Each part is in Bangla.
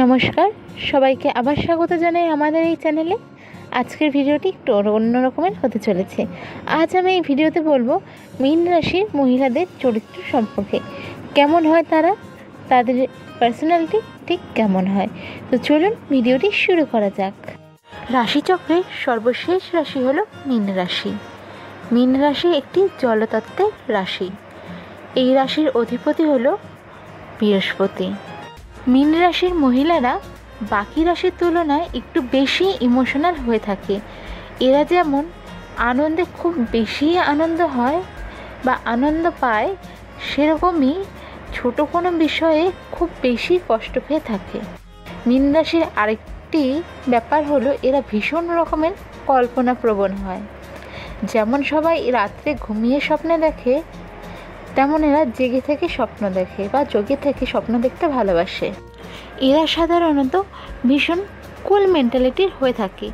নমস্কার, সবাইকে আবার স্বাগত জানাই আমাদের এই চ্যানেলে। আজকের ভিডিওটি একটু অন্য রকমের হতে চলেছে। আজ আমি এই ভিডিওতে বলবো মীন রাশির মহিলাদের চরিত্র সম্পর্কে। কেমন হয় তারা, তাদের পার্সোনালিটি ঠিক কেমন হয়। তো চলুন ভিডিওটি শুরু করা যাক। রাশিচক্রের সর্বশেষ রাশি হলো মীন রাশি। মীন রাশি একটি জলতত্ত্বের রাশি। এই রাশির অধিপতি হলো বৃহস্পতি। মীন রাশির মহিলারা বাকি রাশির তুলনায় একটু বেশি ইমোশনাল হয়ে থাকে। এরা যেমন আনন্দে খুব বেশি আনন্দ হয় বা আনন্দ পায়, সেরকমই ছোট কোনো বিষয়ে খুব বেশি কষ্ট পেয়ে থাকে। মীন রাশির আরেকটি ব্যাপার হলো এরা ভীষণ রকমের কল্পনাপ্রবণ হয়। যেমন সবাই রাত্রে ঘুমিয়ে স্বপ্ন দেখে, তেমন এরা জেগে থেকে স্বপ্ন দেখে বা জেগে থেকে স্বপ্ন দেখতে ভালোবাসে। এরা সাধারণত ভীষণ কুল মেন্টালিটির হয়ে থাকে।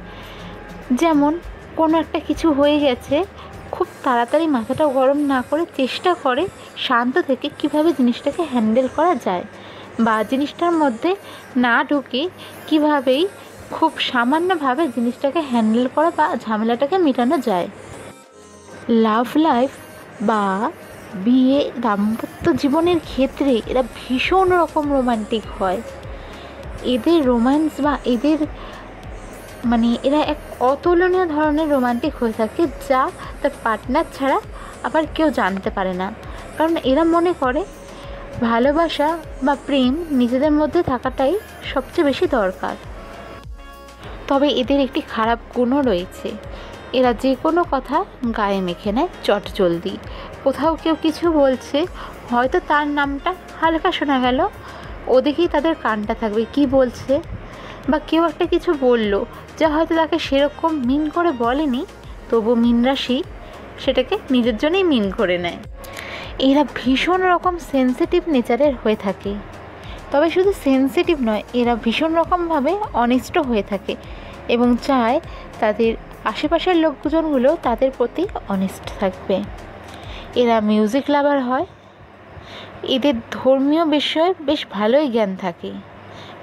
যেমন কোনো একটা কিছু হয়ে গেছে, খুব তাড়াতাড়ি মাথাটা গরম না করে চেষ্টা করে শান্ত থেকে কিভাবে জিনিসটাকে হ্যান্ডেল করা যায়, বা জিনিসটার মধ্যে না ঢুকে কিভাবেই খুব সামান্যভাবে জিনিসটাকে হ্যান্ডেল করা বা ঝামেলাটাকে মেটানো যায়। লাভ লাইফ বা বিয়ে দাম্পত্য জীবনের ক্ষেত্রে এরা ভীষণ রকম রোমান্টিক হয়। এদের রোম্যান্স বা এদের এরা এক অতুলনীয় ধরনের রোমান্টিক হয়ে থাকে, যা তার পার্টনার ছাড়া আবার কেউ জানতে পারে না। কারণ এরা মনে করে ভালোবাসা বা প্রেম নিজেদের মধ্যে থাকাটাই সবচেয়ে বেশি দরকার। তবে এদের একটি খারাপ গুণও রয়েছে। এরা যে কোনো কথা গায়ে মেখে নেয় চটজলদি। কোথাও কেউ কিছু বলছে, হয়তো তার নামটা হালকা শোনা গেল, ওদিকেই তাদের কানটা থাকবে কি বলছে। বা কেউ একটা কিছু বলল যা হয়তো তাকে সেরকম মিন করে বলেনি, তবু মীন রাশি সেটাকে নিজের জন্যই মিন করে নেয়। এরা ভীষণ রকম সেন্সিটিভ নেচারের হয়ে থাকে। তবে শুধু সেন্সিটিভ নয়, এরা ভীষণ রকমভাবে অনেস্ট হয়ে থাকে এবং চায় তাদের আশেপাশের লোকজনগুলো তাদের প্রতি অনেস্ট থাকবে। এরা মিউজিক লাভার হয়। এদের ধর্মীয় বিষয়ে বেশ ভালোই জ্ঞান থাকে।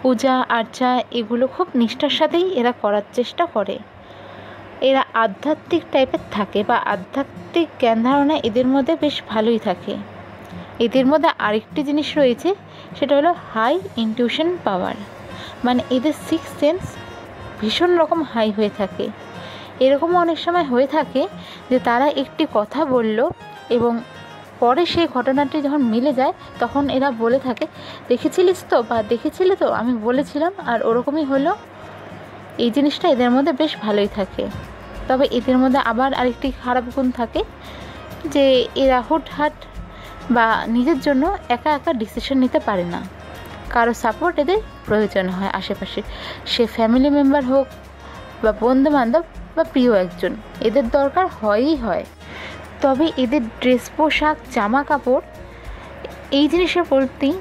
পূজা আর্চা এগুলো খুব নিষ্ঠার সাথেই এরা করার চেষ্টা করে। এরা আধ্যাত্মিক টাইপের থাকে বা আধ্যাত্মিক জ্ঞান ধারণা এদের মধ্যে বেশ ভালোই থাকে। এদের মধ্যে আরেকটি জিনিস রয়েছে, সেটা হলো হাই ইনটিউশন পাওয়ার। এদের সিক্স সেন্স ভীষণ রকম হাই হয়ে থাকে। এরকমও অনেক সময় হয়ে থাকে যে তারা একটি কথা বলল এবং পরে সেই ঘটনাটি যখন মিলে যায় তখন এরা বলে থাকে, দেখেছিলিস তো বা দেখেছিলে তো, আমি বলেছিলাম আর ওরকমই হলো। এই জিনিসটা এদের মধ্যে বেশ ভালোই থাকে। তবে এদের মধ্যে আবার আরেকটি খারাপ গুণ থাকে যে এরা হুটহাট বা নিজের জন্য একা একা ডিসিশন নিতে পারে না। কারো সাপোর্ট এদের প্রয়োজন হয় আশেপাশে, সে ফ্যামিলি মেম্বার হোক বা বন্ধুবান্ধব বা প্রিয় একজন, এদের দরকার হয়ই হয়। তবে এদের ড্রেস পোশাক জামা কাপড় এই জিনিসের প্রতি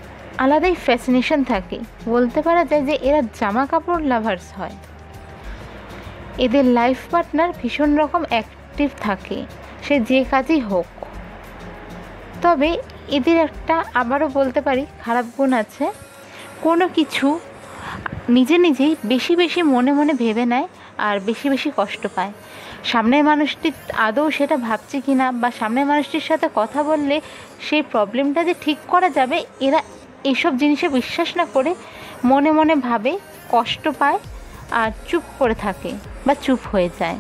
আলাদাই ফ্যাসিনেশন থাকে। বলতে পারা যায় যে এরা জামা কাপড় লাভার্স হয়। এদের লাইফ পার্টনার ভীষণ রকম অ্যাক্টিভ থাকে, সে যে কাজই হোক। তবে এদের একটা আবারও বলতে পারি খারাপ গুণ আছে, কোনো কিছু নিজে নিজেই বেশি বেশি মনে মনে ভেবে নেয় আর বেশি বেশি কষ্ট পায়। সামনের মানুষটি আদৌ সেটা ভাবছে কি না, বা সামনের মানুষটির সাথে কথা বললে সেই প্রবলেমটা যে ঠিক করা যাবে, এরা এইসব জিনিসে বিশ্বাস না করে মনে মনে ভাবে, কষ্ট পায় আর চুপ করে থাকে বা চুপ হয়ে যায়।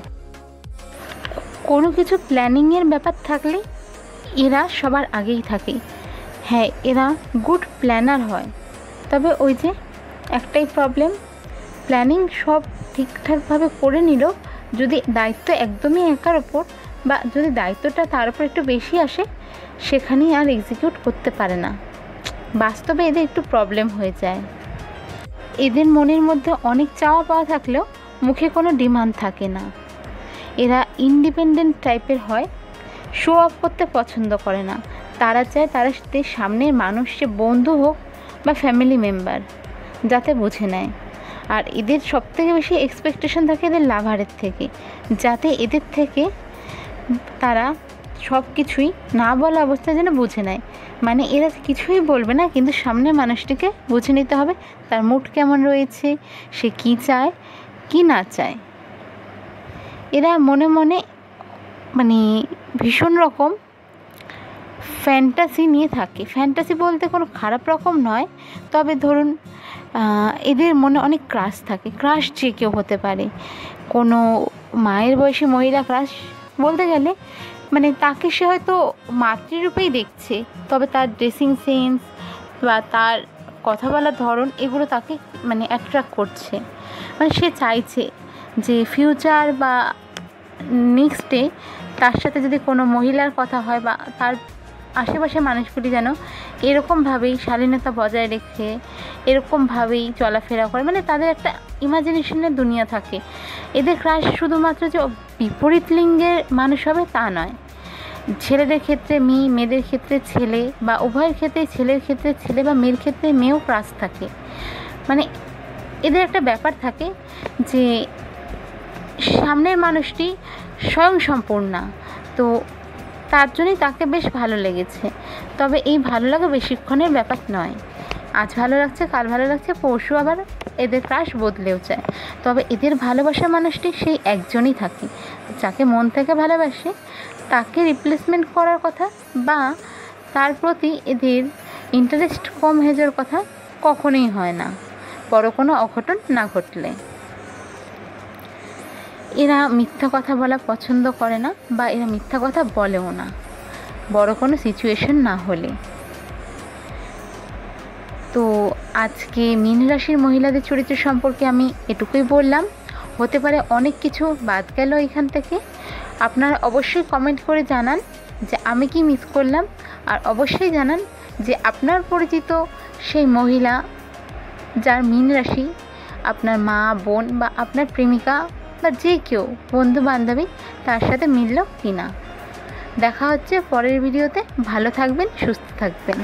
কোনো কিছু প্ল্যানিংয়ের ব্যাপার থাকলে এরা সবার আগেই থাকে। হ্যাঁ, এরা গুড প্ল্যানার হয়। তবে ওই যে একটাই প্রবলেম, প্ল্যানিং সব ঠিকঠাকভাবে করে নিল, যদি দায়িত্ব একদমই একার ওপর বা যদি দায়িত্বটা তার উপর একটু বেশি আসে, সেখানেই আর এক্সিকিউট করতে পারে না। বাস্তবে এদের একটু প্রবলেম হয়ে যায়। এদের মনের মধ্যে অনেক চাওয়া পাওয়া থাকলেও মুখে কোনো ডিমান্ড থাকে না। এরা ইন্ডিপেন্ডেন্ট টাইপের হয়, শো অফ করতে পছন্দ করে না। তারা চায় তাদের সামনের মানুষ, সে বন্ধু হোক বা ফ্যামিলি মেম্বার, যাতে বুঝে নেয়। আর এদের সবথেকে বেশি এক্সপেকটেশন থাকে এদের লাভারের থেকে, যাতে এদের থেকে তারা সব কিছুই না বলা অবস্থায় যেন বুঝে নেয়। মানে এরা কিছুই বলবে না, কিন্তু সামনের মানুষটিকে বুঝে নিতে হবে তার মুড কেমন রয়েছে, সে কি চায় কি না চায়। এরা মনে মনে মানে ভীষণ রকম ফ্যান্টাসি নিয়ে থাকে। ফ্যান্টাসি বলতে কোনো খারাপ রকম নয়, তবে ধরুন এদের মনে অনেক ক্রাশ থাকে। ক্রাশ যে কেউ হতে পারে, কোনো মায়ের বয়সী মহিলা ক্রাশ বলতে গেলে মানে তাকে সে হয়তো মাতৃরূপেই দেখছে, তবে তার ড্রেসিং সেন্স বা তার কথা বলার ধরন এগুলো তাকে মানে অ্যাট্রাক্ট করছে। মানে সে চাইছে যে ফিউচার বা নেক্সটে তার সাথে যদি কোনো মহিলার কথা হয় বা তার আশেপাশে মানুষগুলি যেন এরকমভাবেই শালীনতা বজায় রেখে এরকমভাবেই চলাফেরা করে। মানে তাদের একটা ইমাজিনেশনের দুনিয়া থাকে। এদের ক্রাশ শুধুমাত্র যে বিপরীত লিঙ্গের মানুষ হবে তা নয়, ছেলেদের ক্ষেত্রে মেয়ে, মেয়েদের ক্ষেত্রে ছেলে, বা উভয়ের ক্ষেত্রে ছেলের ক্ষেত্রে ছেলে বা মেয়ের ক্ষেত্রে মেয়েও ক্রাশ থাকে। মানে এদের একটা ব্যাপার থাকে যে সামনের মানুষটি স্বয়ংসম্পূর্ণা, তো তার জন্যই তাকে বেশ ভালো লেগেছে। তবে এই ভালো লাগা বেশিক্ষণের ব্যাপার নয়। আজ ভালো লাগছে, কাল ভালো লাগছে, পরশু আবার এদের ক্রাশ বদলেও যায়। তবে এদের ভালোবাসা মানুষটি সেই একজনই থাকে, যাকে মন থেকে ভালোবাসে তাকে রিপ্লেসমেন্ট করার কথা বা তার প্রতি এদের ইন্টারেস্ট কম হয়ে যাওয়ার কথা কখনোই হয় না, বড় কোনো অঘটন না ঘটলে। এরা মিথ্যা কথা বলা পছন্দ করে না, বা এরা মিথ্যা কথা বলেও না, বড় কোনো সিচুয়েশন না হলে। তো আজকে মীন রাশির মহিলাদের চরিত্র সম্পর্কে আমি এটুকুই বললাম। হতে পারে অনেক কিছু বাদ গেল এখান থেকে। আপনারা অবশ্যই কমেন্ট করে জানান যে আমি কি মিস করলাম, আর অবশ্যই জানান যে আপনার পরিচিত সেই মহিলা যার মীন রাশি, আপনার মা, বোন বা আপনার প্রেমিকা বা যে কেউ বন্ধু বান্ধবী তার সাথে মিলল কি না। দেখা হচ্ছে পরের ভিডিওতে। ভালো থাকবেন, সুস্থ থাকবেন।